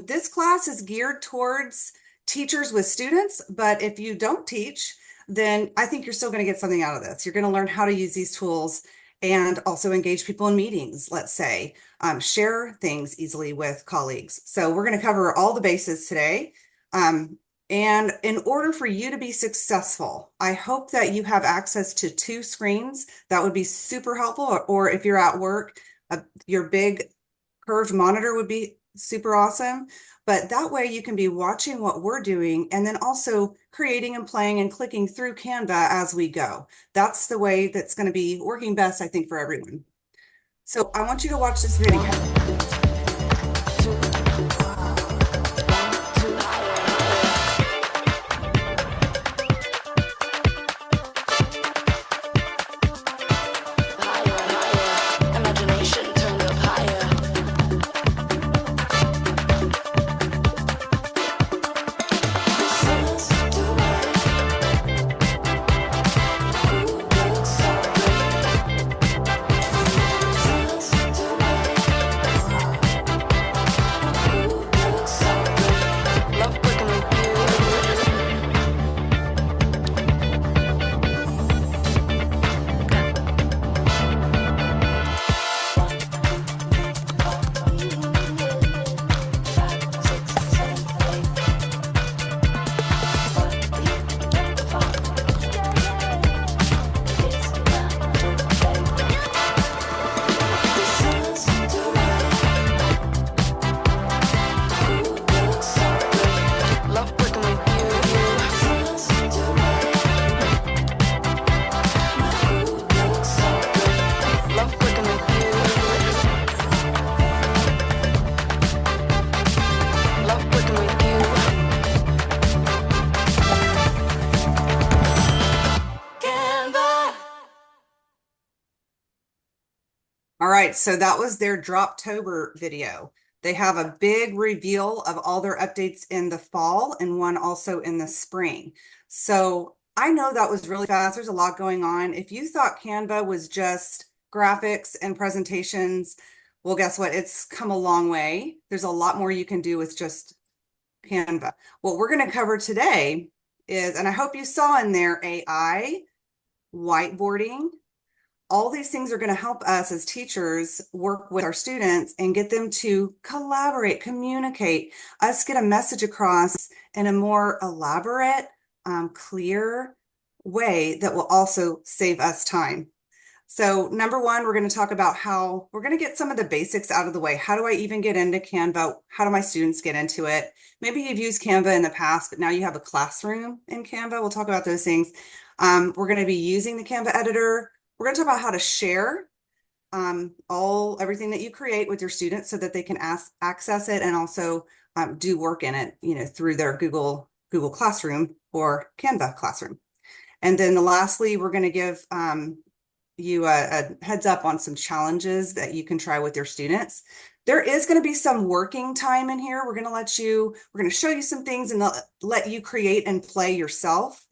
This class is geared towards teachers with students, but if you don't teach, then I think you're still going to get something out of this. You're going to learn how to use these tools and also engage people in meetings, let's say, share things easily with colleagues. So we're going to cover all the bases today. And in order for you to be successful, I hope that you have access to 2 screens. That would be super helpful. Or if you're at work, your big curved monitor would be super awesome. But that way you can be watching what we're doing and then also creating and playing and clicking through Canva as we go. That's the way that's going to be working best, I think, for everyone. So I want you to watch this video. All right, so that was their Droptober video. They have a big reveal of all their updates in the fall and one also in the spring. So I know that was really fast. There's a lot going on. If you thought Canva was just graphics and presentations, well, guess what? It's come a long way. There's a lot more you can do with just Canva. What we're going to cover today is, and I hope you saw in there, AI, whiteboarding. All these things are going to help us as teachers work with our students and get them to collaborate, communicate, us get a message across in a more elaborate, clear way that will also save us time. So number one, we're going to talk about how we're going to get some of the basics out of the way. How do I even get into Canva? How do my students get into it? Maybe you've used Canva in the past, but now you have a classroom in Canva. We'll talk about those things. We're going to be using the Canva editor. We're going to talk about how to share everything that you create with your students so that they can access it and also do work in it, through their Google Classroom or Canva Classroom. And then lastly, we're going to give you a heads up on some challenges that you can try with your students. There is going to be some working time in here. We're going to show you some things and let you create and play yourself.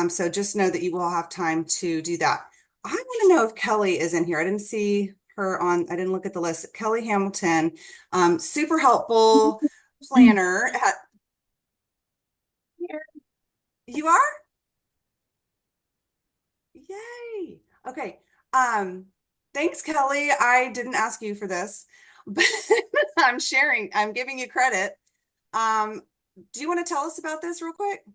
So just know that you will have time to do that. I want to know if Kelly is in here. I didn't see her I didn't look at the list. Kelly Hamilton, super helpful planner. You are? Yay. Okay. Thanks, Kelly. I didn't ask you for this, but I'm giving you credit. Do you want to tell us about this real quick?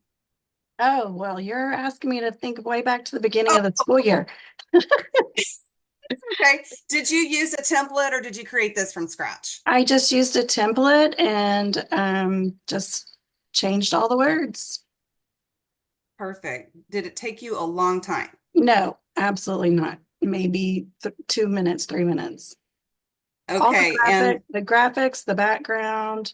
Oh, well, you're asking me to think way back to the beginning of the school year. Okay. Did you use a template or did you create this from scratch? I just used a template and just changed all the words. Perfect. Did it take you a long time? No, absolutely not. Maybe 2 minutes, 3 minutes. Okay. And the graphics, the background,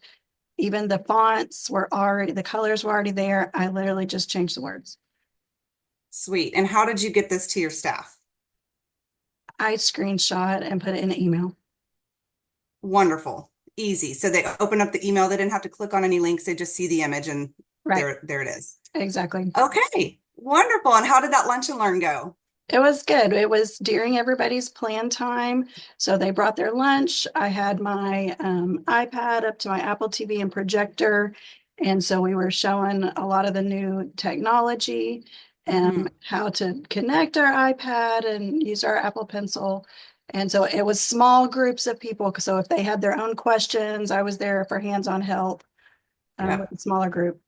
even the fonts the colors were already there. I literally just changed the words. Sweet. And how did you get this to your staff? I screenshot and put it in an email. Wonderful. Easy. So they open up the email. They didn't have to click on any links. They just see the image and there it is. Exactly. Okay. Wonderful. And how did that lunch and learn go? It was good. It was during everybody's plan time. So they brought their lunch. I had my iPad up to my Apple TV and projector. And so we were showing a lot of the new technology and Hmm. how to connect our iPad and use our Apple Pencil. And so it was small groups of people. So if they had their own questions, I was there for hands-on help with Yep. a smaller group.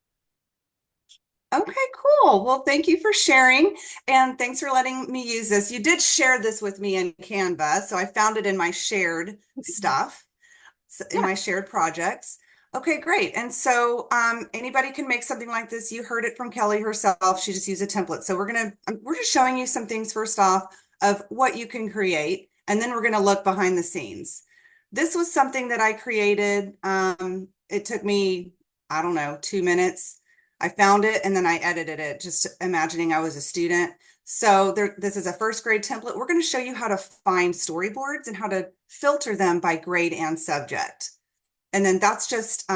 Okay, cool. Well, thank you for sharing and thanks for letting me use this. You did share this with me in Canva, so I found it in my shared stuff, in Yeah. my shared projects. Okay, great. And so anybody can make something like this. You heard it from Kelly herself. She just used a template. So we're just showing you some things first off of what you can create, and then we're going to look behind the scenes. This was something that I created. It took me, I don't know, 2 minutes. I found it and then I edited it, just imagining I was a student. So this is a first grade template. We're going to show you how to find storyboards and how to filter them by grade and subject. And then that's just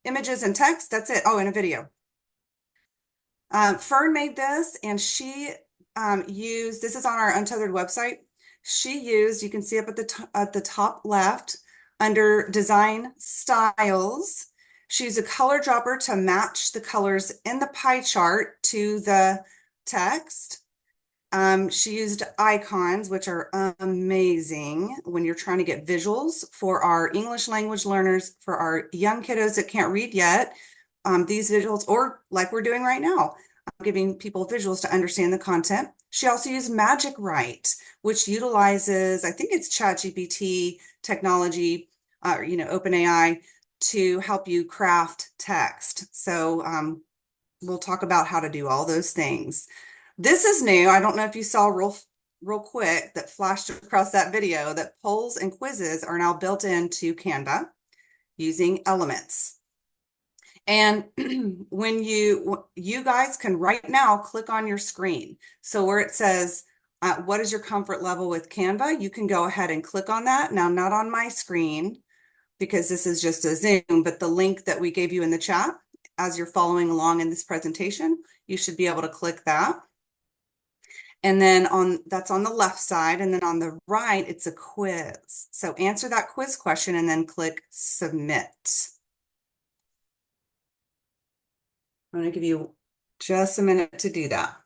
images and text. That's it. Oh, and a video. Fern made this and she used, this is on our Untethered website. She used, you can see up at the top left under design styles. She used a color dropper to match the colors in the pie chart to the text. She used icons, which are amazing when you're trying to get visuals for our English language learners, for our young kiddos that can't read yet. These visuals, or like we're doing right now, giving people visuals to understand the content. She also used Magic Write, which utilizes, I think it's ChatGPT technology, OpenAI to help you craft text. So we'll talk about how to do all those things. This is new. I don't know if you saw real quick that flashed across that video that polls and quizzes are now built into Canva using elements. And when you guys can right now click on your screen. So where it says, what is your comfort level with Canva? You can go ahead and click on that. Now, not on my screen because this is just a Zoom, but the link that we gave you in the chat as you're following along in this presentation, you should be able to click that. And then that's on the left side. And then on the right, it's a quiz. So answer that quiz question and then click submit. I'm going to give you just a minute to do that.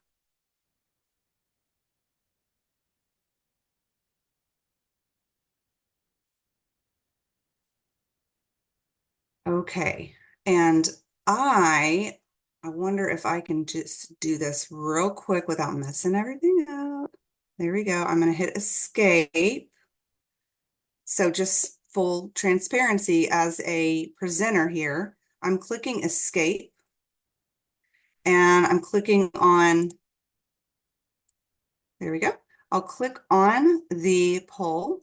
Okay. And I wonder if I can just do this real quick without messing everything up. There we go. I'm going to hit escape. So just full transparency as a presenter here, I'm clicking escape and I'm clicking on, there we go. I'll click on the poll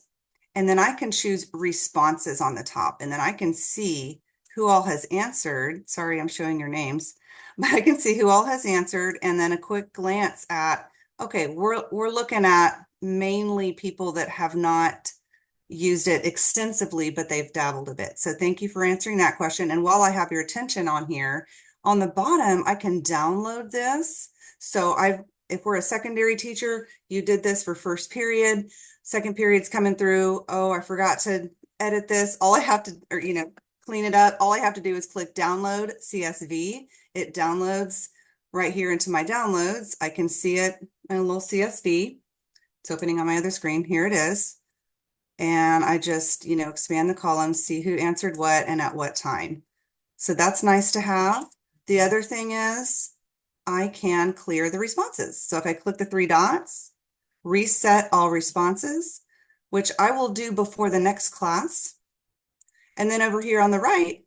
and then I can choose responses on the top and then I can see who all has answered. Sorry, I'm showing your names, but I can see who all has answered and then a quick glance at, okay, we're looking at mainly people that have not used it extensively, but they've dabbled a bit. So thank you for answering that question. And while I have your attention on here, on the bottom, I can download this. So if we're a secondary teacher, you did this for first period, second period's coming through. Oh, I forgot to edit this. All I have to, or, clean it up. All I have to do is click download CSV. It downloads right here into my downloads. I can see it in a little CSV. It's opening on my other screen. Here it is. And I just, expand the columns, see who answered what and at what time. So that's nice to have. The other thing is I can clear the responses. So if I click the three dots, reset all responses, which I will do before the next class. And then over here on the right,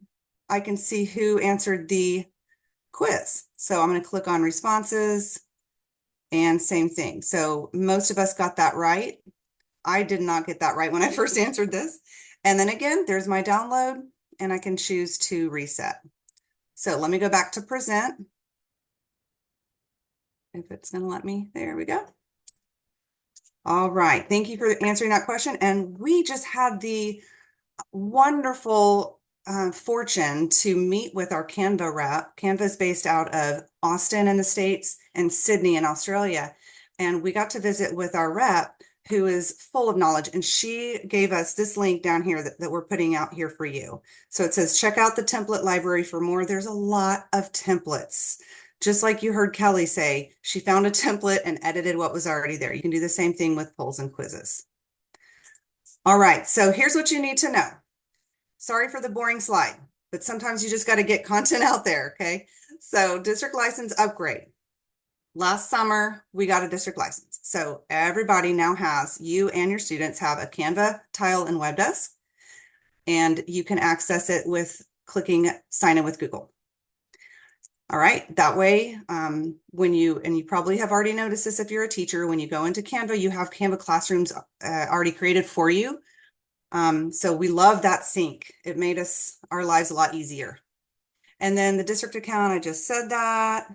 I can see who answered the quiz. So I'm going to click on responses and same thing. So most of us got that right. I did not get that right when I first answered this. And then again, there's my download and I can choose to reset. So let me go back to present. If it's going to let me, there we go. All right. Thank you for answering that question. And we just had the wonderful fortune to meet with our Canva rep. Canva is based out of Austin in the States and Sydney in Australia. and we got to visit with our rep who is full of knowledge. And she gave us this link down here that we're putting out here for you. So it says, check out the template library for more. There's a lot of templates. Just like you heard Kelly say, she found a template and edited what was already there. You can do the same thing with polls and quizzes. All right, so here's what you need to know. Sorry for the boring slide, but sometimes you just got to get content out there, okay? So district license upgrade. Last summer, we got a district license. So everybody now has, you and your students have a Canva, Tile, and Web Desk, and you can access it with clicking sign in with Google. All right, that way, when you, and you probably have already noticed this if you're a teacher, when you go into Canva, you have Canva classrooms already created for you. So we love that sync. It made our lives a lot easier. And then the district account, I just said that.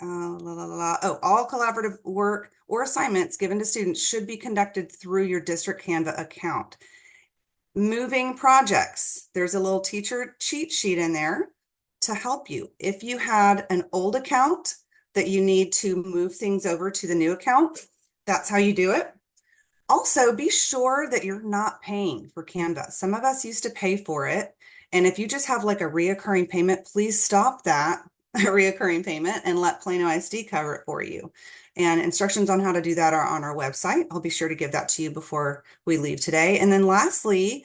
Oh, all collaborative work or assignments given to students should be conducted through your district Canva account. Moving projects, there's a little teacher cheat sheet in there to help you. If you had an old account that you need to move things over to the new account, that's how you do it. Also, be sure that you're not paying for Canva. Some of us used to pay for it. And if you just have like a reoccurring payment, please stop that a reoccurring payment and let Plano ISD cover it for you. And instructions on how to do that are on our website. I'll be sure to give that to you before we leave today. And then lastly,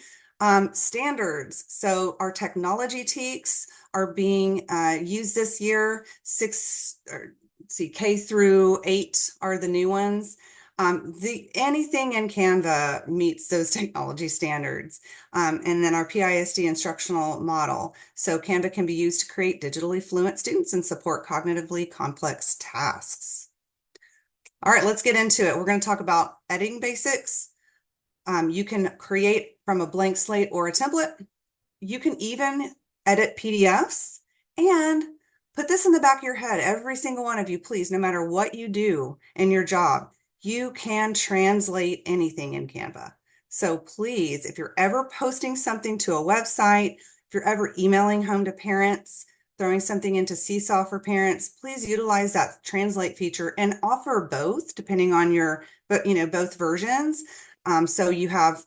standards. So our technology TEKs are being used this year. K through 8 are the new ones. Anything in Canva meets those technology standards. And then our PISD instructional model. So Canva can be used to create digitally fluent students and support cognitively complex tasks. All right, let's get into it. We're going to talk about editing basics. You can create from a blank slate or a template. You can even edit PDFs, and put this in the back of your head, every single one of you, please, no matter what you do in your job, you can translate anything in Canva. So please, if you're ever posting something to a website, if you're ever emailing home to parents, throwing something into Seesaw for parents, please utilize that translate feature and offer both, depending on your, both versions. So you have,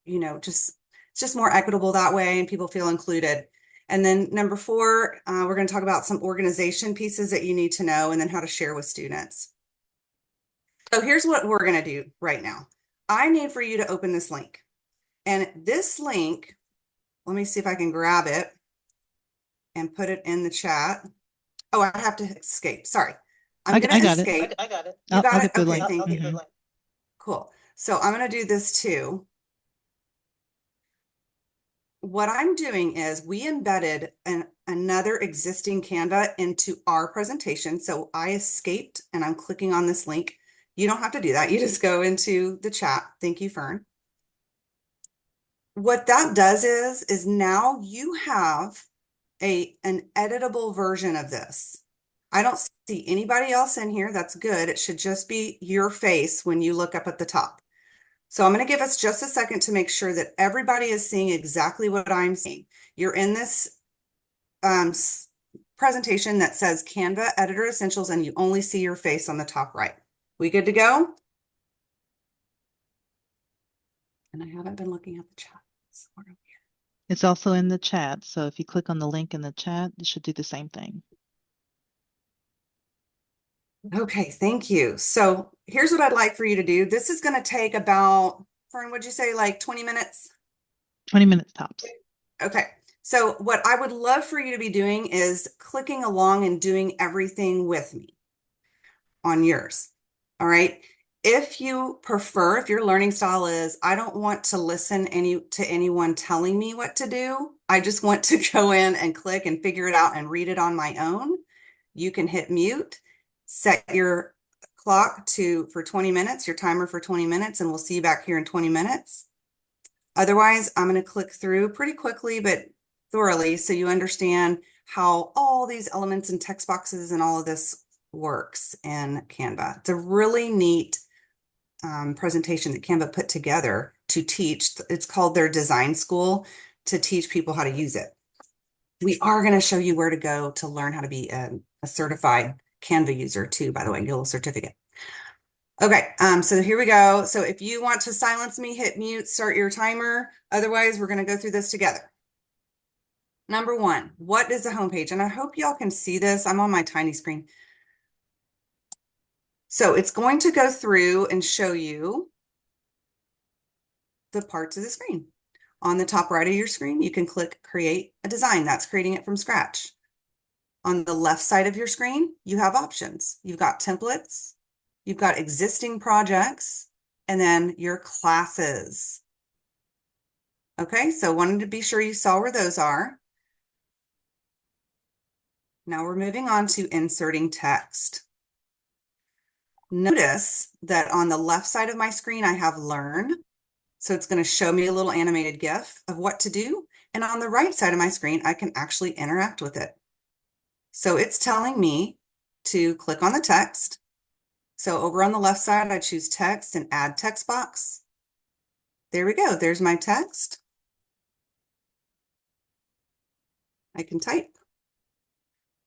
it's just more equitable that way and people feel included. And then number 4, we're going to talk about some organization pieces that you need to know and then how to share with students. So here's what we're going to do right now. I need for you to open this link. And this link, let me see if I can grab it and put it in the chat. Oh, I have to escape. Sorry. I'm going to escape. I got it. You got I'll it? get the Okay, link. thank you. Cool. So I'm going to do this too. What I'm doing is we embedded another existing Canva into our presentation. So I escaped and I'm clicking on this link. You don't have to do that. You just go into the chat. Thank you, Fern. What that does is now you have an editable version of this. I don't see anybody else in here. That's good. It should just be your face when you look up at the top. So I'm going to give us just a second to make sure that everybody is seeing exactly what I'm seeing. You're in this presentation that says Canva Editor Essentials, and you only see your face on the top right. We good to go? And I haven't been looking at the chat. It's also in the chat. So if you click on the link in the chat, it should do the same thing. Okay, thank you. So here's what I'd like for you to do. This is going to take about, Fern, would you say like 20 minutes? 20 minutes tops. Okay. So what I would love for you to be doing is clicking along and doing everything with me on yours. All right. If you prefer, if your learning style is, I don't want to listen to anyone telling me what to do. I just want to go in and click and figure it out and read it on my own. You can hit mute, set your clock for 20 minutes, your timer for 20 minutes, and we'll see you back here in 20 minutes. Otherwise, I'm going to click through pretty quickly, but thoroughly, so you understand how all these elements and text boxes and all of this works in Canva. It's a really neat presentation that Canva put together to teach. It's called their design school to teach people how to use it. We are going to show you where to go to learn how to be a certified Canva user too, by the way, get a little certificate. Okay, so here we go. So if you want to silence me, hit mute, start your timer. Otherwise, we're going to go through this together. Number one, what is the homepage? And I hope y'all can see this. I'm on my tiny screen. So it's going to go through and show you the parts of the screen. On the top right of your screen, you can click Create a Design. That's creating it from scratch. On the left side of your screen, you have options. You've got templates, you've got existing projects, and then your classes. Okay, so wanted to be sure you saw where those are. Now we're moving on to inserting text. Notice that on the left side of my screen, I have Learn. So it's going to show me a little animated GIF of what to do. And on the right side of my screen, I can actually interact with it. So it's telling me to click on the text. So over on the left side, I choose text and add text box. There we go. There's my text. I can type.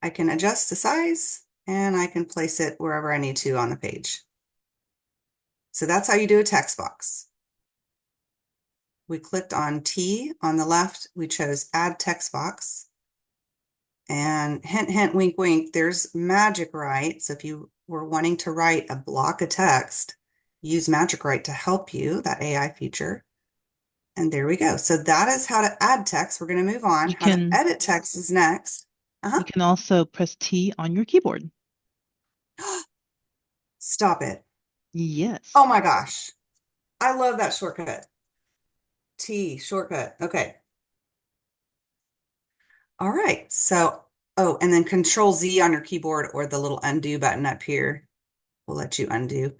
I can adjust the size and I can place it wherever I need to on the page. So that's how you do a text box. We clicked on T on the left. We chose add text box. And hint, hint, wink, wink, there's Magic Write. So if you were wanting to write a block of text, use Magic Write to help you, that AI feature. And there we go. So that is how to add text. We're going to move on. You How to can edit text is next. you can also press T on your keyboard. Stop it. Yes. Oh my gosh. I love that shortcut. T, shortcut. Okay. All right. So, oh, and then Control Z on your keyboard or the little undo button up here will let you undo.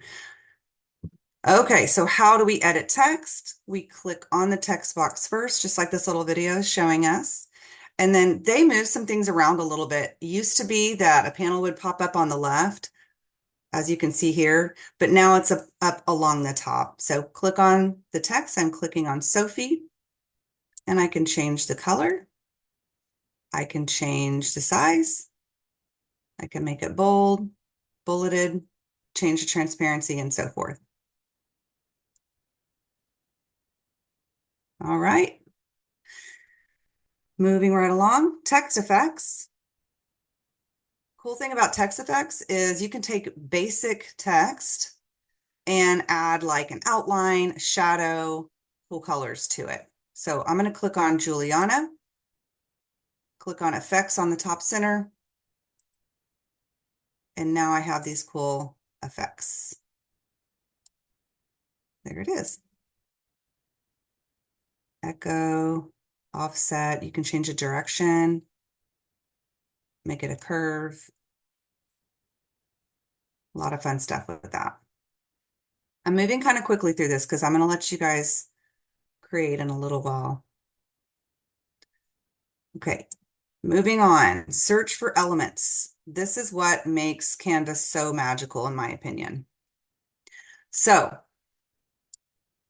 Okay, so how do we edit text? We click on the text box first, just like this little video is showing us. And then they move some things around a little bit. It used to be that a panel would pop up on the left, as you can see here, but now it's up along the top. So click on the text. I'm clicking on Sophie, and I can change the color. I can change the size. I can make it bold, bulleted, change the transparency, and so forth. All right. Moving right along, text effects. Cool thing about text effects is you can take basic text and add like an outline, shadow, cool colors to it. So I'm going to click on Juliana, click on effects on the top center. And now I have these cool effects. There it is. Echo, offset, you can change the direction, make it a curve. A lot of fun stuff with that. I'm moving kind of quickly through this because I'm going to let you guys create in a little while. Okay, moving on. Search for elements. This is what makes Canva so magical, in my opinion. So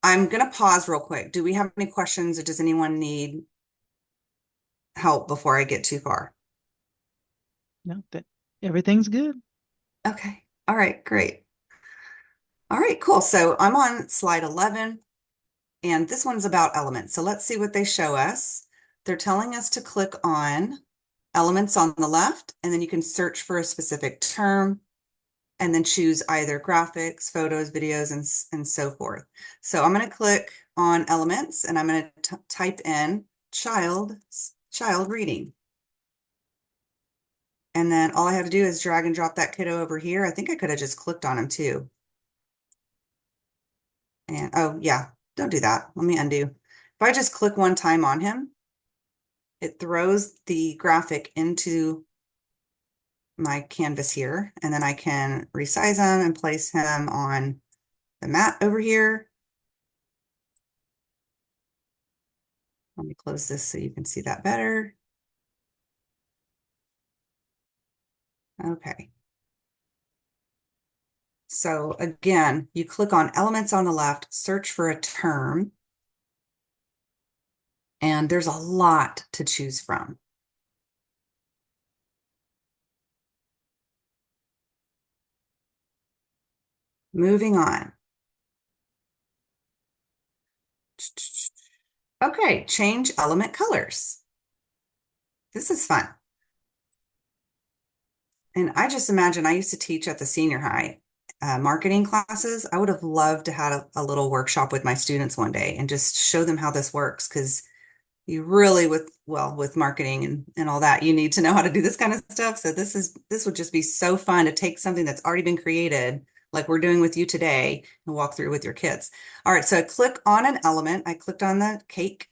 I'm going to pause real quick. Do we have any questions or does anyone need help before I get too far? No, that everything's good. Okay. All right, great. All right, cool. So I'm on slide 11, and this one's about elements. So let's see what they show us. They're telling us to click on elements on the left, and then you can search for a specific term, and then choose either graphics, photos, videos, and so forth. So I'm going to click on elements, and I'm going to type in child reading. And then all I have to do is drag and drop that kiddo over here. I think I could have just clicked on him too. And oh yeah, don't do that. Let me undo. If I just click one time on him, it throws the graphic into my canvas here, and then I can resize him and place him on the mat over here. Let me close this so you can see that better. Okay. So again, you click on elements on the left, search for a term, and there's a lot to choose from. Moving on. Okay, change element colors. This is fun. And I just imagine I used to teach at the senior high marketing classes. I would have loved to have a little workshop with my students one day and just show them how this works because you really with marketing and all that, you need to know how to do this kind of stuff. So this would just be so fun to take something that's already been created, like we're doing with you today, and walk through with your kids. All right, so I click on an element. I clicked on the cake.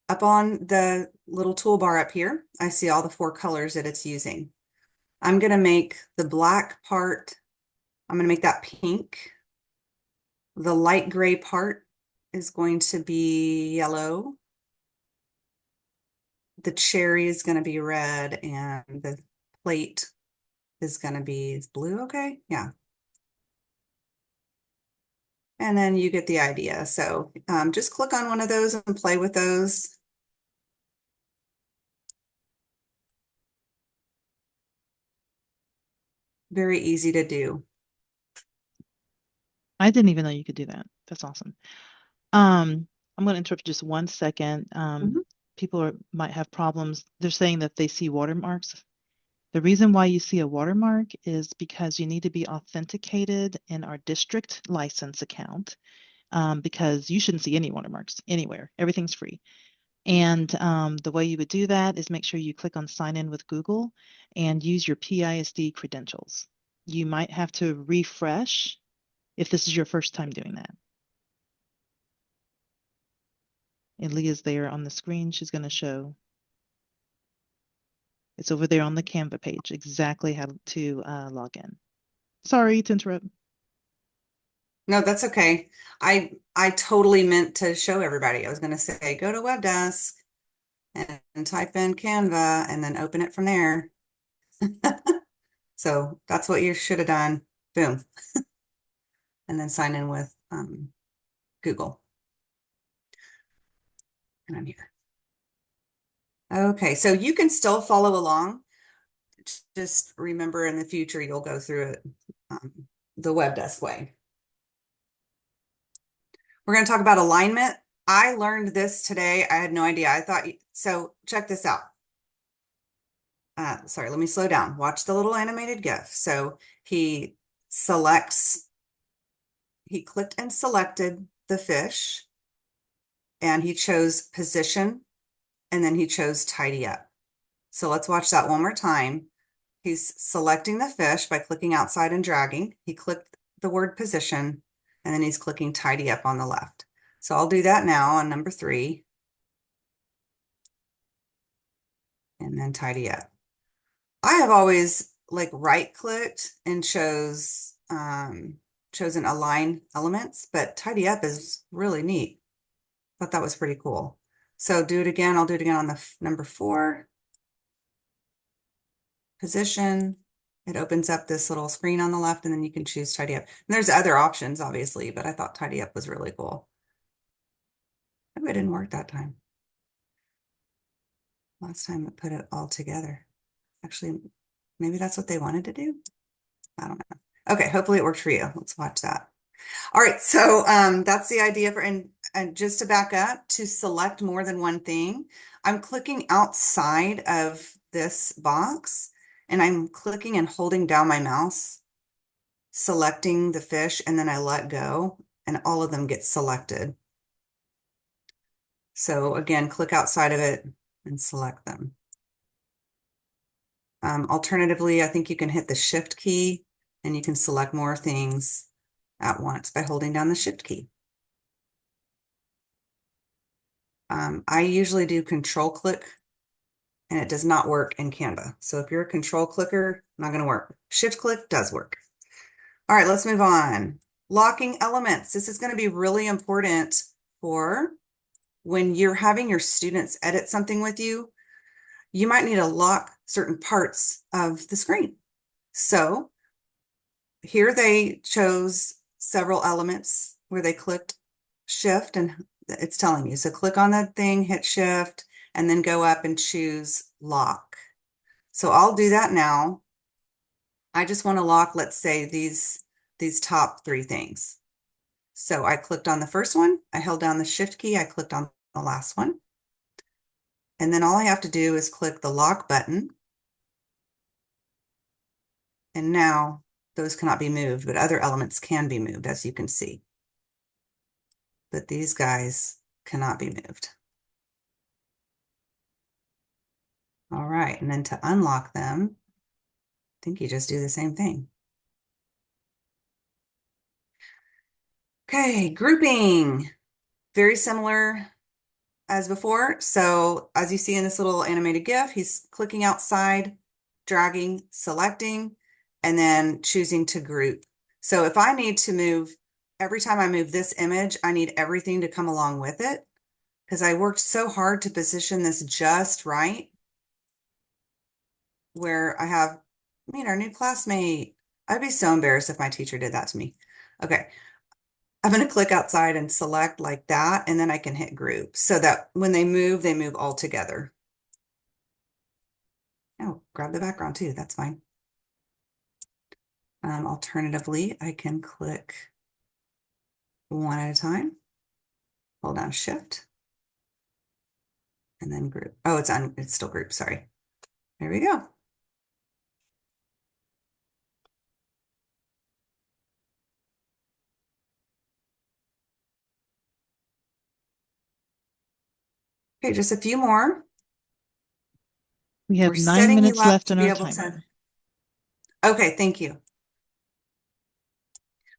Up on the little toolbar up here, I see all the 4 colors that it's using. I'm going to make the black part, I'm going to make that pink. The light gray part is going to be yellow. The cherry is going to be red, and the plate is going to be blue. Okay. Yeah. And then you get the idea. So just click on one of those and play with those. Very easy to do. I didn't even know you could do that. That's awesome. I'm going to interrupt just 1 second. Mhm. Might have problems. They're saying that they see watermarks. The reason why you see a watermark is because you need to be authenticated in our district license account, because you shouldn't see any watermarks anywhere. Everything's free. And the way you would do that is make sure you click on sign in with Google and use your PISD credentials. You might have to refresh if this is your first time doing that. And Leah's there on the screen. She's going to show. It's over there on the Canva page, exactly how to log in. Sorry to interrupt. No, that's okay. I totally meant to show everybody. I was going to say, go to Web Desk and type in Canva and then open it from there. So that's what you should have done. Boom. And then sign in with Google. And I'm here. Okay, so you can still follow along. Just remember in the future, you'll go through it the Web Desk way. We're going to talk about alignment. I learned this today. I had no idea. I thought, so check this out. Sorry, let me slow down. Watch the little animated GIF. So he clicked and selected the fish, and he chose position, and then he chose tidy up. So let's watch that one more time. He's selecting the fish by clicking outside and dragging. He clicked the word position, and then he's clicking tidy up on the left. So I'll do that now on number 3. And then tidy up. I have always like right clicked and chosen align elements, but tidy up is really neat. Thought that was pretty cool. So do it again. I'll do it again on the number 4. Position. It opens up this little screen on the left, and then you can choose tidy up. And there's other options, obviously, but I thought tidy up was really cool. Maybe it didn't work that time. Last time it put it all together. Actually, maybe that's what they wanted to do. I don't know. Okay, hopefully it worked for you. Let's watch that. All right, so that's the idea for, and just to back up, to select more than one thing, I'm clicking outside of this box, and I'm clicking and holding down my mouse, selecting the fish, and then I let go, and all of them get selected. So again, click outside of it and select them. Alternatively, I think you can hit the shift key and you can select more things at once by holding down the shift key. I usually do control click, and it does not work in Canva. So if you're a control clicker, not going to work. Shift click does work. All right, let's move on. Locking elements. This is going to be really important for when you're having your students edit something with you. You might need to lock certain parts of the screen. So here they chose several elements where they clicked shift, and it's telling you. So click on that thing, hit shift, and then go up and choose lock. So I'll do that now. I just want to lock, let's say, these these top three things. So I clicked on the first one, I held down the shift key, I clicked on the last one. And then all I have to do is click the lock button. And now those cannot be moved, but other elements can be moved, as you can see. But these guys cannot be moved. All right, and then to unlock them, I think you just do the same thing. Okay, grouping. Very similar as before. So as you see in this little animated GIF, he's clicking outside, dragging, selecting, and then choosing to group. So if I need to move, every time I move this image, I need everything to come along with it because I worked so hard to position this just right where I have, meet our new classmate. I'd be so embarrassed if my teacher did that to me. Okay, I'm going to click outside and select like that, and then I can hit group so that when they move all together. Oh, grab the background too. That's fine. Alternatively, I can click one at a time, hold down shift, and then group. Oh, it's still group. Sorry. There we go. Okay, just a few more. We have We're 9 setting you minutes up left to on be our able timer. to. Okay, thank you.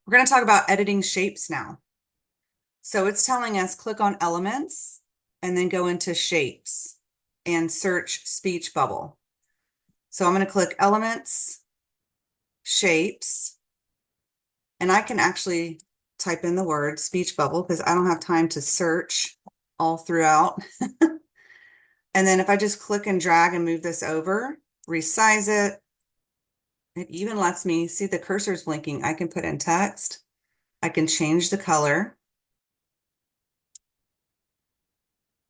We're going to talk about editing shapes now. So it's telling us click on elements and then go into shapes and search speech bubble. So I'm going to click elements, shapes, and I can actually type in the word speech bubble because I don't have time to search all throughout. And then if I just click and drag and move this over, resize it, it even lets me see the cursor's blinking. I can put in text. I can change the color.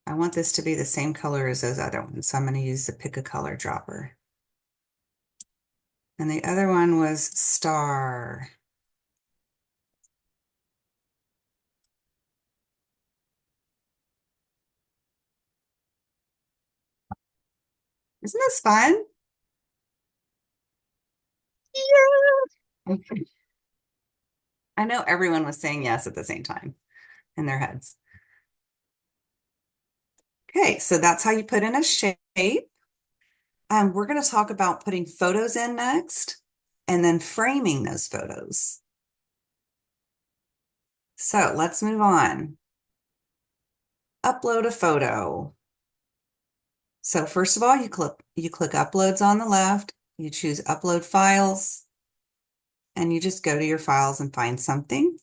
I want this to be the same color as those other ones. So I'm going to use the pick a color dropper. And the other one was star. Isn't this fun? Yeah. Okay. I know everyone was saying yes at the same time in their heads. Okay, so that's how you put in a shape. We're going to talk about putting photos in next and then framing those photos. So let's move on. Upload a photo. So first of all, you click uploads on the left, you choose upload files, and you just go to your files and find something.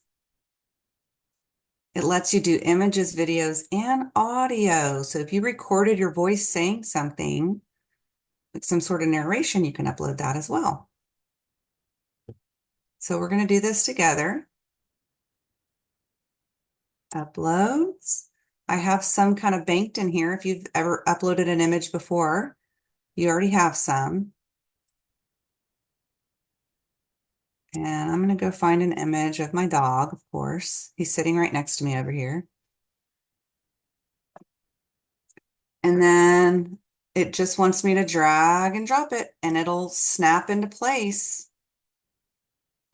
It lets you do images, videos, and audio. So if you recorded your voice saying something, like some sort of narration, you can upload that as well. So we're going to do this together. Uploads. I have some kind of banked in here. If you've ever uploaded an image before, you already have some. And I'm going to go find an image of my dog, of course. He's sitting right next to me over here. And then it just wants me to drag and drop it, and it'll snap into place.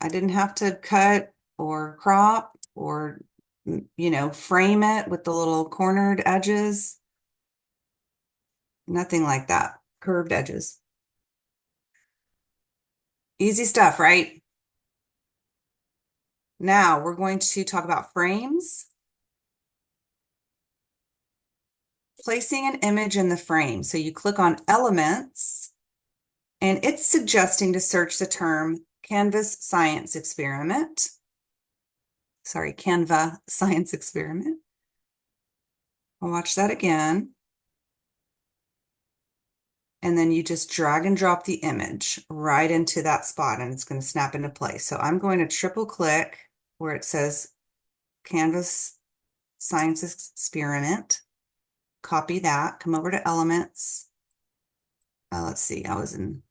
I didn't have to cut or crop or, frame it with the little cornered edges. Nothing like that. Curved edges. Easy stuff, right? Now we're going to talk about frames. Placing an image in the frame. So you click on elements, and it's suggesting to search the term Canvas science experiment. Sorry, Canva science experiment. I'll watch that again. And then you just drag and drop the image right into that spot, and it's going to snap into place. So I'm going to triple click where it says Canvas science experiment. Copy that, come over to elements. Let's see, I was in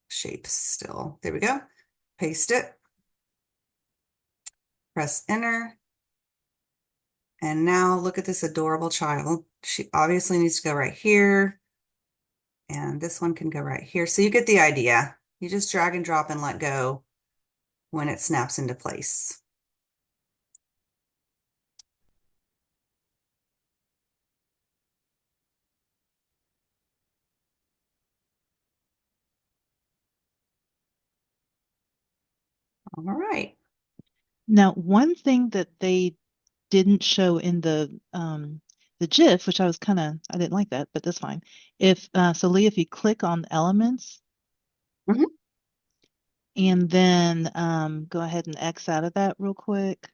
shapes still. There we go. Paste it. Press enter. And now look at this adorable child. She obviously needs to go right here. And this one can go right here. So you get the idea. You just drag and drop and let go when it snaps into place. All right. Now, one thing that they didn't show in the GIF, which I didn't like that, but that's fine. If so, Lee, if you click on elements Mhm. and then go ahead and X out of that real quick.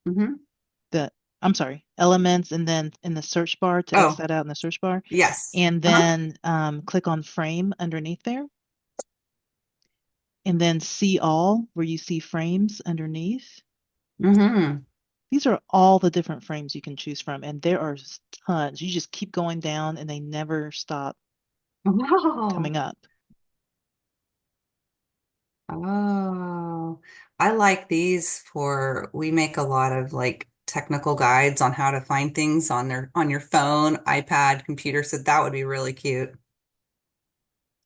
Mhm. The I'm sorry, elements, and then in the search bar to X Oh, that out in the search bar, yes. and then click on frame underneath there, and then see all where you see frames underneath. Mm-hmm. These are all the different frames you can choose from, and there are tons. You just keep going down, and they never stop Wow. coming up. Oh, I like these for, we make a lot of like technical guides on how to find things on on your phone, iPad, computer. So that would be really cute.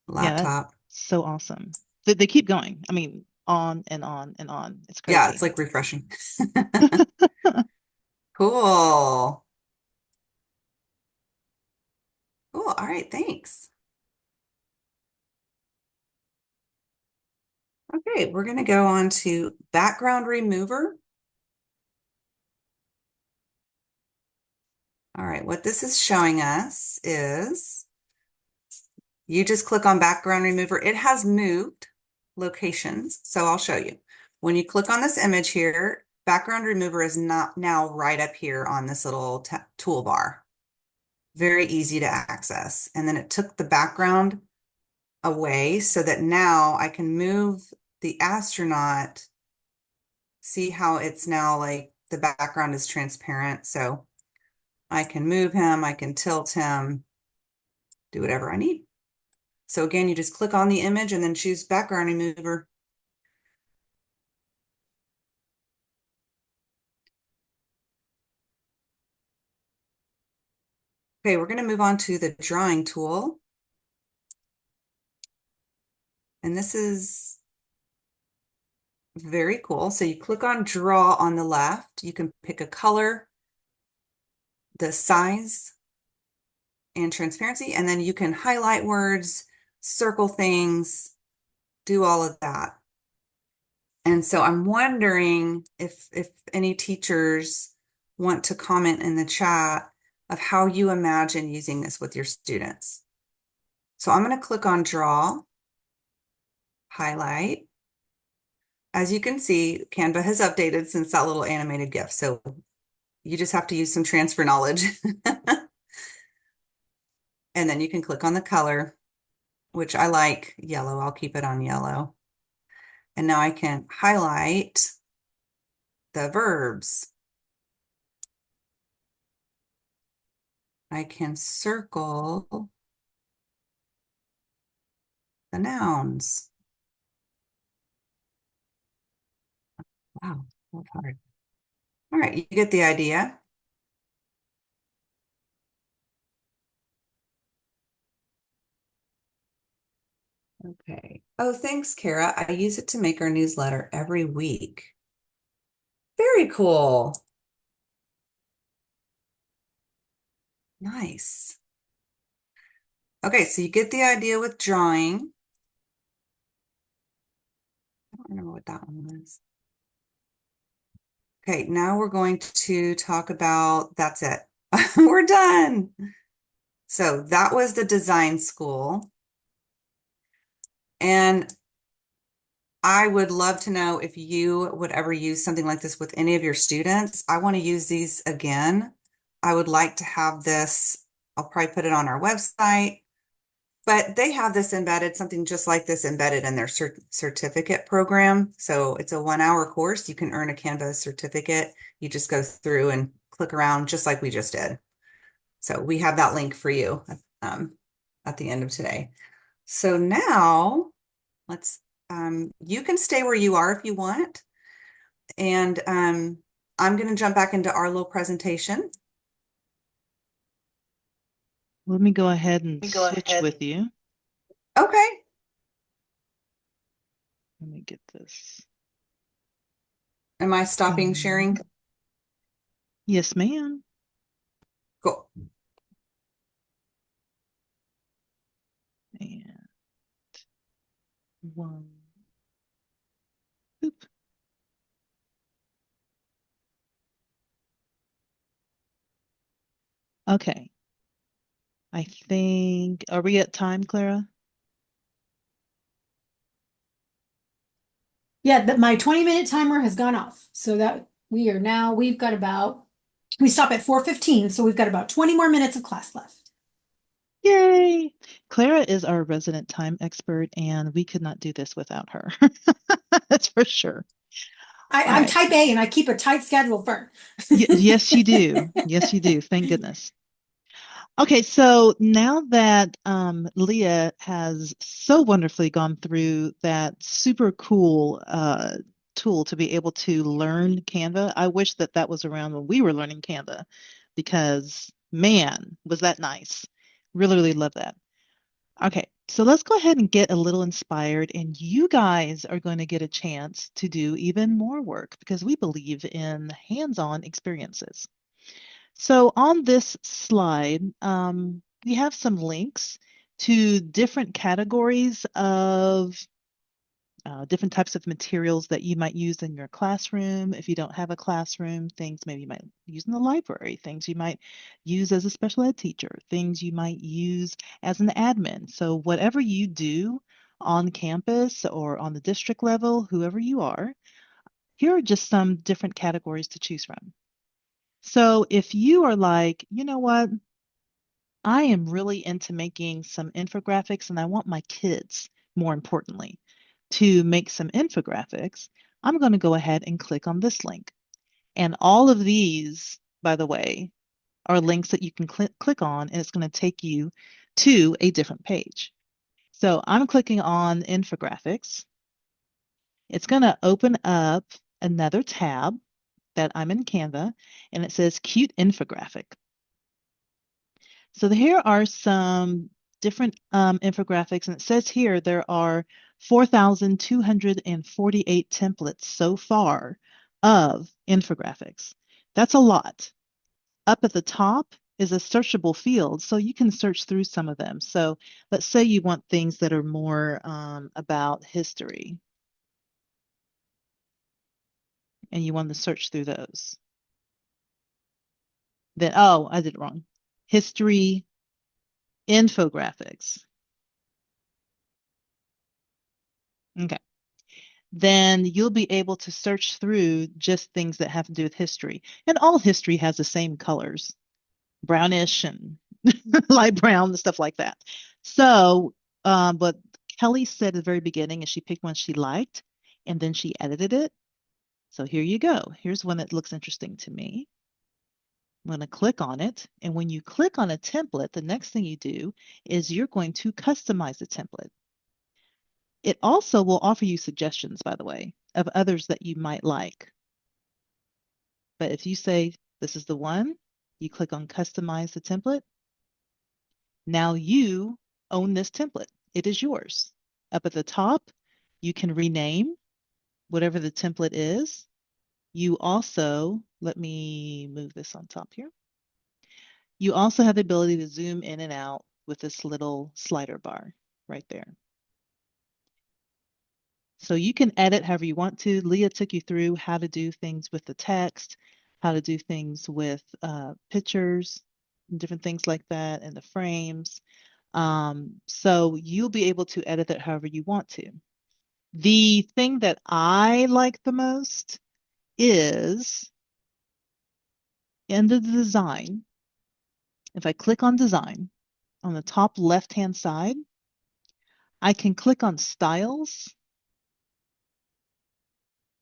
Yeah, that's Laptop. so awesome. They keep going. I mean, on and on and on. It's Yeah, it's crazy. like refreshing. Cool. Cool. All right, thanks. Okay, we're going to go on to background remover. All right, what this is showing us is you just click on background remover. It has moved locations, so I'll show you. When you click on this image here, background remover is not now right up here on this little toolbar. Very easy to access. And then it took the background away so that now I can move the astronaut. See how it's now like the background is transparent. So I can move him, I can tilt him, do whatever I need. So again, you just click on the image and then choose background remover. Okay, we're going to move on to the drawing tool. And this is very cool. So you click on draw on the left. You can pick a color, the size, and transparency. And then you can highlight words, circle things, do all of that. And so I'm wondering if any teachers want to comment in the chat of how you imagine using this with your students. So I'm going to click on draw, highlight. As you can see, Canva has updated since that little animated GIF. So you just have to use some transfer knowledge. And then you can click on the color, which I like yellow. I'll keep it on yellow. And now I can highlight the verbs. I can circle the nouns. Wow, that's hard. All right, you get the idea. Okay. Oh, thanks, Kara. I use it to make our newsletter every week. Very cool. Nice. Okay, so you get the idea with drawing. I don't remember what that one was. Okay, now we're going to talk about, that's it. We're done. So that was the design school. And I would love to know if you would ever use something like this with any of your students. I want to use these again. I would like to have this, I'll probably put it on our website, but they have this embedded, something just like this embedded in their certificate program. So it's a 1 hour course. You can earn a Canva certificate. You just go through and click around just like we just did. So we have that link for you at the end of today. So now let's, you can stay where you are if you want. And I'm going to jump back into our little presentation. Let me go ahead and switch with you. Okay. Let me get this. Am I stopping sharing? Yes, ma'am. Cool. And one. Boop. Okay. I think, are we at time, Clara? Yeah, my 20-minute timer has gone off. So that we've got about, we stop at 4:15, so we've got about 20 more minutes of class left. Yay! Clara is our resident time expert, and we could not do this without her. That's for sure. I'm right. type A and I keep a tight schedule firm. Yes, you do. Yes, you do. Thank goodness. Okay, so now that Leah has so wonderfully gone through that super cool tool to be able to learn Canva, I wish that that was around when we were learning Canva because, man, was that nice. Really, really love that. Okay, so let's go ahead and get a little inspired, and you guys are going to get a chance to do even more work because we believe in hands-on experiences. So on this slide, we have some links to different categories of different types of materials that you might use in your classroom. If you don't have a classroom, things maybe you might use in the library, things you might use as a special ed teacher, things you might use as an admin. So whatever you do on campus or on the district level, whoever you are, here are just some different categories to choose from. So if you are like, you know what, I am really into making some infographics and I want my kids, more importantly, to make some infographics, I'm going to go ahead and click on this link. And all of these, by the way, are links that you can click on and it's going to take you to a different page. So I'm clicking on infographics. It's going to open up another tab that I'm in Canva and it says cute infographic. So here are some different infographics, and it says here there are 4,248 templates so far of infographics. That's a lot. Up at the top is a searchable field, so you can search through some of them. So let's say you want things that are more about history, and you want to search through those. Then, oh, I did it wrong. History infographics. Okay. Then you'll be able to search through just things that have to do with history. And all history has the same colors, brownish and light brown and stuff like that. So, but Kelly said at the very beginning, and she picked one she liked, and then she edited it. So here you go. Here's one that looks interesting to me. I'm going to click on it. And when you click on a template, the next thing you do is you're going to customize the template. It also will offer you suggestions, by the way, of others that you might like. But if you say, this is the one, you click on customize the template. Now you own this template. It is yours. Up at the top, you can rename whatever the template is. You also, let me move this on top here. You also have the ability to zoom in and out with this little slider bar right there. So you can edit however you want to. Leah took you through how to do things with the text, how to do things with pictures, and different things like that, and the frames. So you'll be able to edit it however you want to. The thing that I like the most is in the design. If I click on design on the top left-hand side, I can click on styles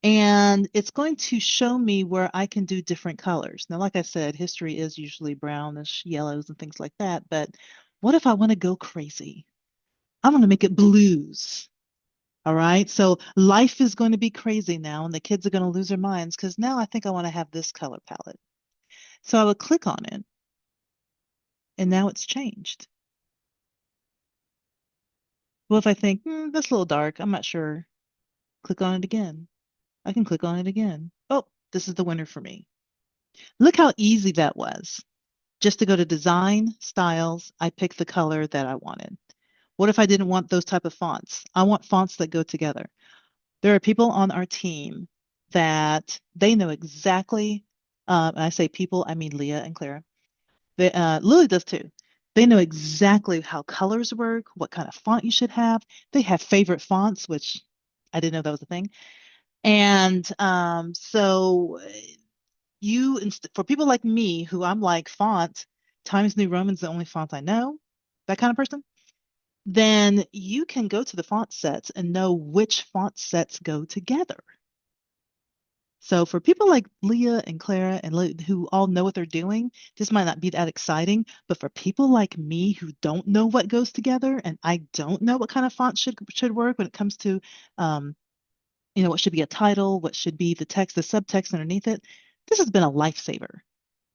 and it's going to show me where I can do different colors. Now, like I said, history is usually brownish, yellows, and things like that. But what if I want to go crazy? I want to make it blues. All right. So life is going to be crazy now, and the kids are going to lose their minds because now I think I want to have this color palette. So I would click on it, and now it's changed. Well, if I think, that's a little dark, I'm not sure, click on it again. I can click on it again. Oh, this is the winner for me. Look how easy that was. Just to go to design, styles, I picked the color that I wanted. What if I didn't want those type of fonts? I want fonts that go together. There are people on our team that they know exactly, and I say people, I mean Leah and Clara. Lily does too. They know exactly how colors work, what kind of font you should have. They have favorite fonts, which I didn't know that was a thing. And so for people like me, who I'm like font, Times New Roman's the only font I know, that kind of person, then you can go to the font sets and know which font sets go together. So for people like Leah and Clara and who all know what they're doing, this might not be that exciting. But for people like me who don't know what goes together, and I don't know what kind of font should work when it comes to, um, what should be a title, what should be the text, the subtext underneath it, this has been a lifesaver.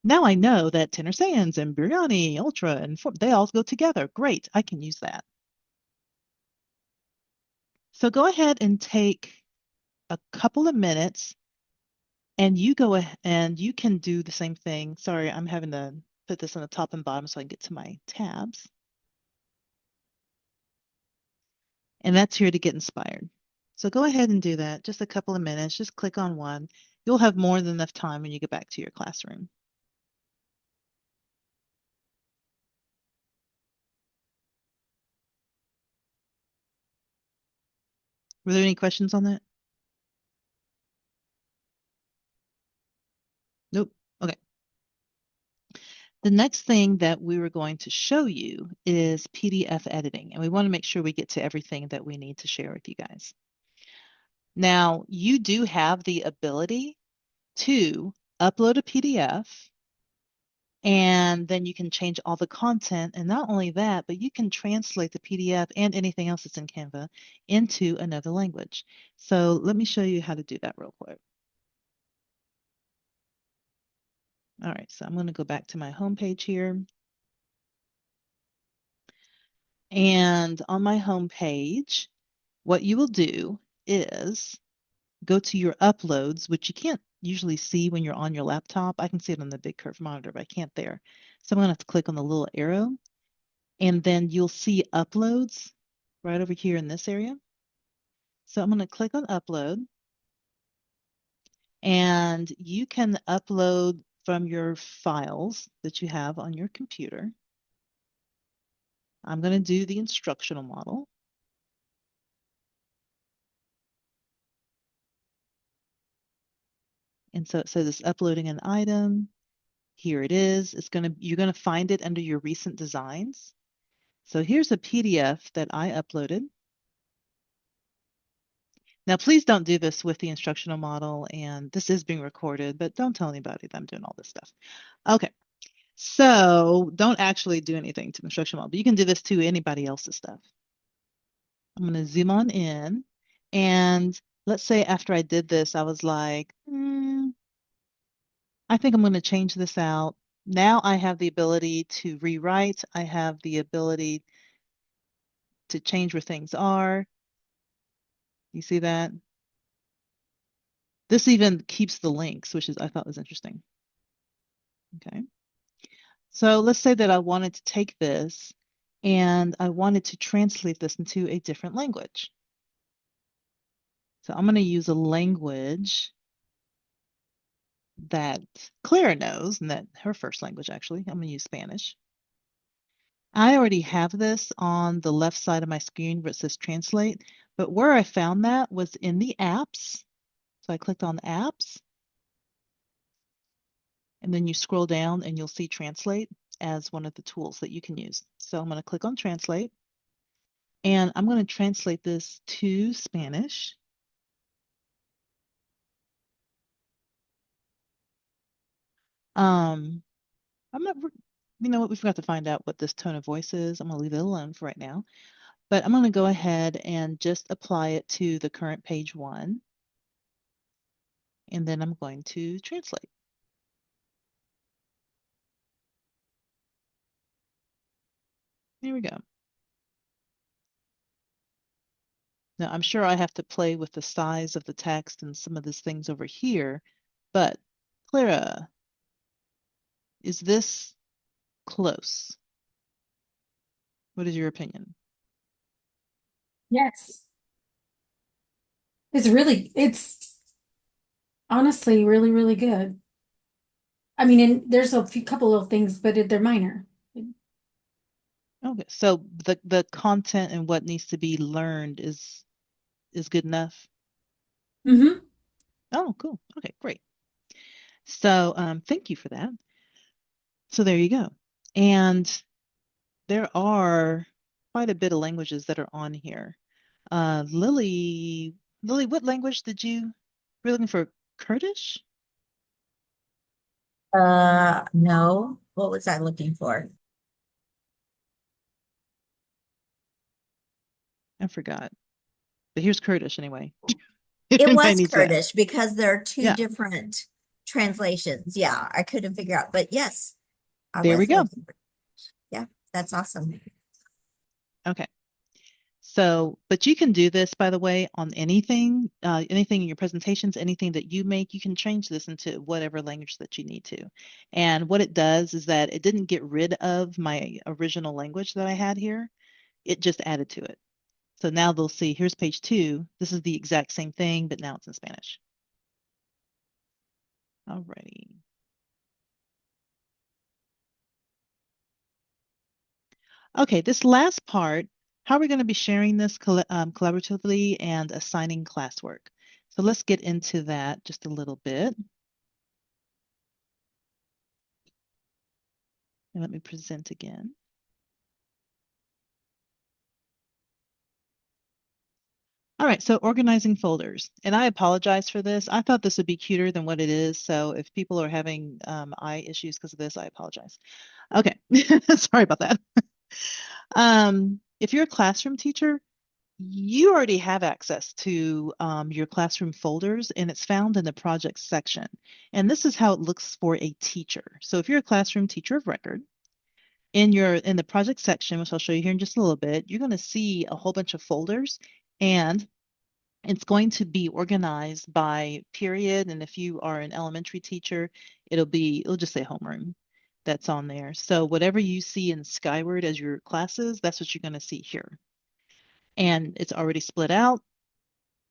Now I know that Tenor Sans and Biryani, Ultra, and they all go together. Great, I can use that. So go ahead and take a couple of minutes and you go ahead and you can do the same thing. Sorry, I'm having to put this on the top and bottom so I can get to my tabs. And that's here to get inspired. So go ahead and do that. Just a couple of minutes. Just click on one. You'll have more than enough time when you get back to your classroom. Were there any questions on that? Nope. Okay. The next thing that we were going to show you is PDF editing, and we want to make sure we get to everything that we need to share with you guys. Now, you do have the ability to upload a PDF, and then you can change all the content. And not only that, but you can translate the PDF and anything else that's in Canva into another language. So let me show you how to do that real quick. All right, so I'm going to go back to my home page here. And on my home page, what you will do is go to your uploads, which you can't usually see when you're on your laptop. I can see it on the big curved monitor, but I can't there. So I'm going to have to click on the little arrow, and then you'll see uploads right over here in this area. So I'm going to click on upload, and you can upload from your files that you have on your computer. I'm going to do the instructional model. And so it says it's uploading an item. Here it is. You're going to find it under your recent designs. So here's a PDF that I uploaded. Now, please don't do this with the instructional model, and this is being recorded, but don't tell anybody that I'm doing all this stuff. Okay, so don't actually do anything to the instructional model, but you can do this to anybody else's stuff. I'm going to zoom on in, and let's say after I did this, I was like, I think I'm going to change this out. Now I have the ability to rewrite. I have the ability to change where things are. You see that? This even keeps the links, which I thought was interesting. Okay. So let's say that I wanted to take this and I wanted to translate this into a different language. So I'm going to use a language that Clara knows, and that her first language actually. I'm going to use Spanish. I already have this on the left side of my screen where it says translate, but where I found that was in the apps. So I clicked on apps, and then you scroll down and you'll see translate as one of the tools that you can use. So I'm going to click on translate, and I'm going to translate this to Spanish. I'm not, you know what, we forgot to find out what this tone of voice is. I'm going to leave it alone for right now. But I'm going to go ahead and just apply it to the current page 1. And then I'm going to translate. There we go. Now, I'm sure I have to play with the size of the text and some of these things over here, but Clara, is this close? What is your opinion? Yes. It's honestly really, really good. I mean, and there's a few couple of things, but they're minor. Okay, so the content and what needs to be learned is good enough. Mm-hmm. Oh, cool. Okay, great. So thank you for that. So there you go. And there are quite a bit of languages that are on here. Lily, what language did you we're looking for? Kurdish? No. What was I looking for? I forgot. But here's Kurdish anyway. It Anybody was needs that. Kurdish because there are two Yeah, different translations. Yeah, I couldn't figure out, but yes, I there we was go. looking for. Yeah, that's awesome. Okay. So, but you can do this, by the way, on anything in your presentations, anything that you make, you can change this into whatever language that you need to. And what it does is that it didn't get rid of my original language that I had here. It just added to it. So now they'll see, here's page 2. This is the exact same thing, but now it's in Spanish. Alrighty. Okay, this last part, how are we going to be sharing this collaboratively and assigning classwork? So let's get into that just a little bit. And let me present again. All right, so organizing folders. And I apologize for this. I thought this would be cuter than what it is. So if people are having eye issues because of this, I apologize. Okay, sorry about that. If you're a classroom teacher, you already have access to your classroom folders, and it's found in the projects section. And this is how it looks for a teacher. So if you're a classroom teacher of record, in the project section, which I'll show you here in just a little bit, you're going to see a whole bunch of folders, and it's going to be organized by period. And if you are an elementary teacher, it'll just say homeroom that's on there. So whatever you see in Skyward as your classes, that's what you're going to see here. And it's already split out,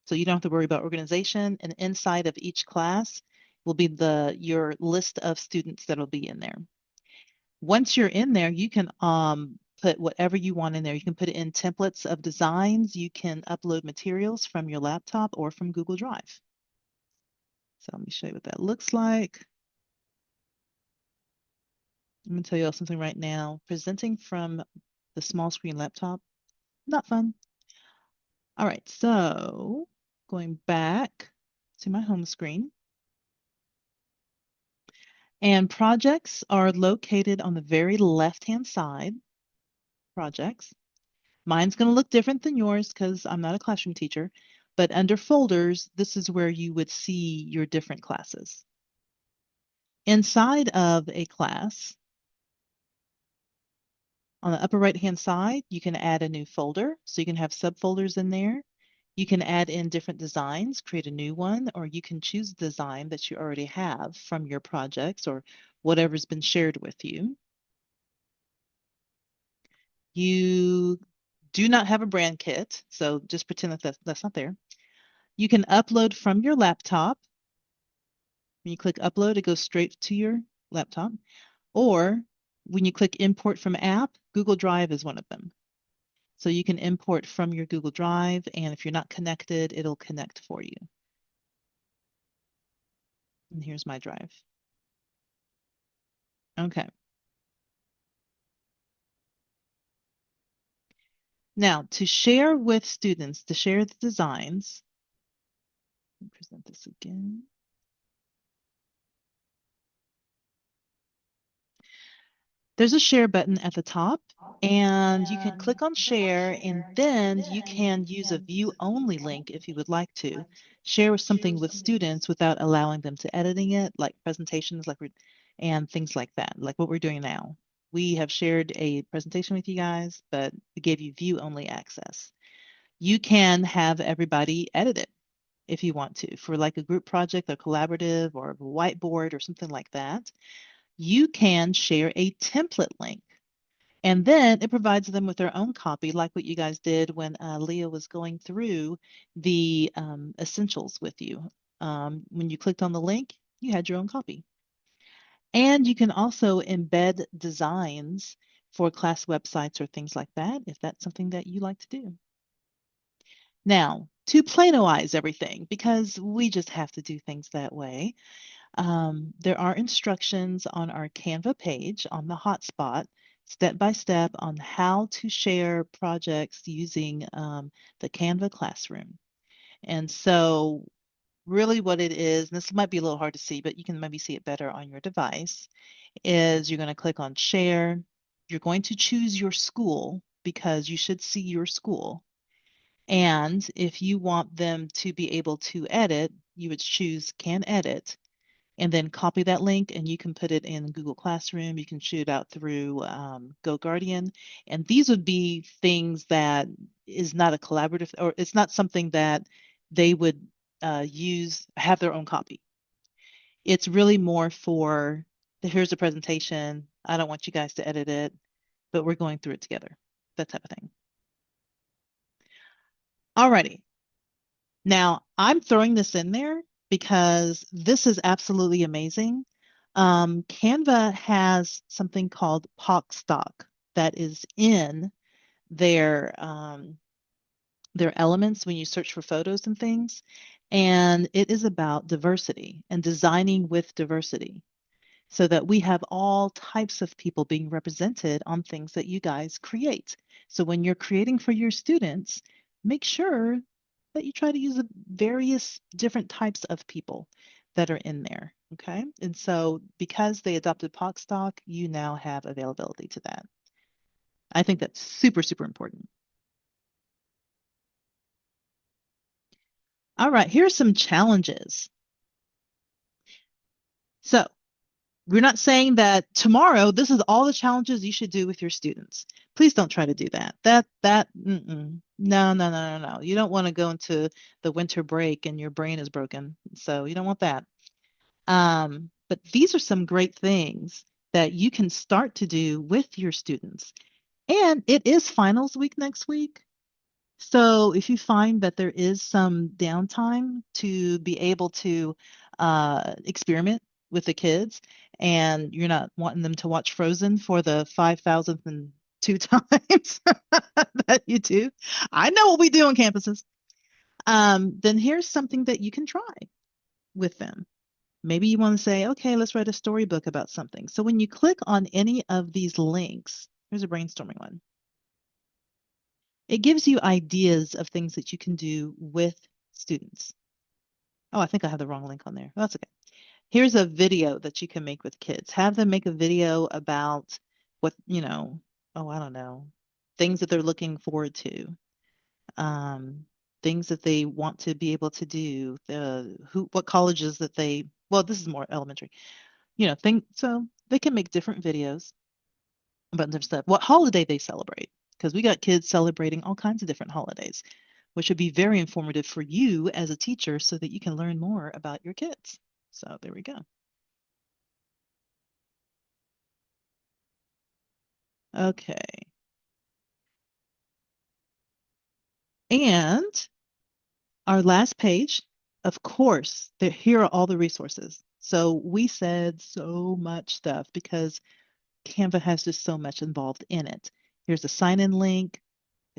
so you don't have to worry about organization. And inside of each class will be your list of students that'll be in there. Once you're in there, you can put whatever you want in there. You can put it in templates of designs. You can upload materials from your laptop or from Google Drive. So let me show you what that looks like. I'm going to tell you all something right now. Presenting from the small screen laptop, not fun. All right, so going back to my home screen. And projects are located on the very left-hand side. Projects. Mine's going to look different than yours because I'm not a classroom teacher, but under folders, this is where you would see your different classes. Inside of a class, on the upper right-hand side, you can add a new folder. So you can have subfolders in there. You can add in different designs, create a new one, or you can choose a design that you already have from your projects or whatever's been shared with you. You do not have a brand kit, so just pretend that that's not there. You can upload from your laptop. When you click upload, it goes straight to your laptop. Or when you click import from app, Google Drive is one of them. So you can import from your Google Drive, and if you're not connected, it'll connect for you. And here's my drive. Okay. Now, to share with students, to share the designs, let me present this again. There's a share button at the top. And you can click on share, and then you can use a view only link if you would like to share something with students without allowing them to editing it, like presentations, and things like that, like what we're doing now. We have shared a presentation with you guys, but we gave you view only access. You can have everybody edit it if you want to for like a group project or collaborative or a whiteboard or something like that. You can share a template link. And then it provides them with their own copy, like what you guys did when Leah was going through the essentials with you. When you clicked on the link, you had your own copy. And you can also embed designs for class websites or things like that, if that's something that you like to do. Now, to Planoize everything, because we just have to do things that way, there are instructions on our Canva page on the hotspot, step by step on how to share projects using the Canva classroom. And so really what it is, and this might be a little hard to see, but you can maybe see it better on your device, is you're going to click on share. You're going to choose your school because you should see your school. And if you want them to be able to edit, you would choose can edit and then copy that link and you can put it in Google Classroom. You can shoot it out through GoGuardian. And these would be things that is not a collaborative, or it's not something that they would have their own copy. It's really more for, here's a presentation. I don't want you guys to edit it, but we're going through it together, that type of thing. Alrighty. Now, I'm throwing this in there because this is absolutely amazing. Canva has something called POC stock that is in their elements when you search for photos and things. And it is about diversity and designing with diversity so that we have all types of people being represented on things that you guys create. So when you're creating for your students, make sure that you try to use the various different types of people that are in there. Okay. And so because they adopted POC stock, you now have availability to that. I think that's super, super important. All right, here's some challenges. So we're not saying that tomorrow, this is all the challenges you should do with your students. Please don't try to do that. No, no, no, no, no. You don't want to go into the winter break and your brain is broken. So you don't want that. But these are some great things that you can start to do with your students. And it is finals week next week. So if you find that there is some downtime to be able to experiment with the kids and you're not wanting them to watch Frozen for the 5,002 times that you do, I know what we do on campuses, then here's something that you can try with them. Maybe you want to say, okay, let's write a storybook about something. So when you click on any of these links, here's a brainstorming one. It gives you ideas of things that you can do with students. Oh, I think I have the wrong link on there. That's okay. Here's a video that you can make with kids. Have them make a video about what, I don't know, things that they're looking forward to, things that they want to be able to do, what colleges that well, this is more elementary, so they can make different videos about different stuff, what holiday they celebrate, because we got kids celebrating all kinds of different holidays, which would be very informative for you as a teacher so that you can learn more about your kids. So there we go. Okay. And our last page, of course, here are all the resources. So we said so much stuff because Canva has just so much involved in it. Here's a sign-in link,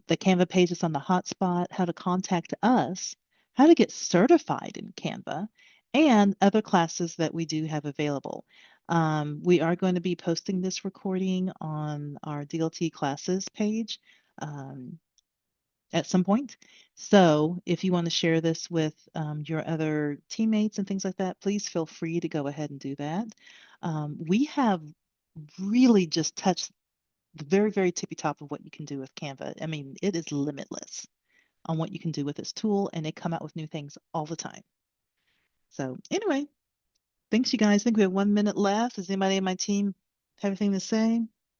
the Canva page is on the hotspot, how to contact us, how to get certified in Canva, and other classes that we do have available. We are going to be posting this recording on our DLT classes page at some point. So if you want to share this with your other teammates and things like that, please feel free to go ahead and do that. We have really just touched the very, very tippy top of what you can do with Canva. I mean, it is limitless on what you can do with this tool, and they come out with new things all the time. So anyway, thanks you guys. I think we have 1 minute left. Does anybody in my team have anything to say?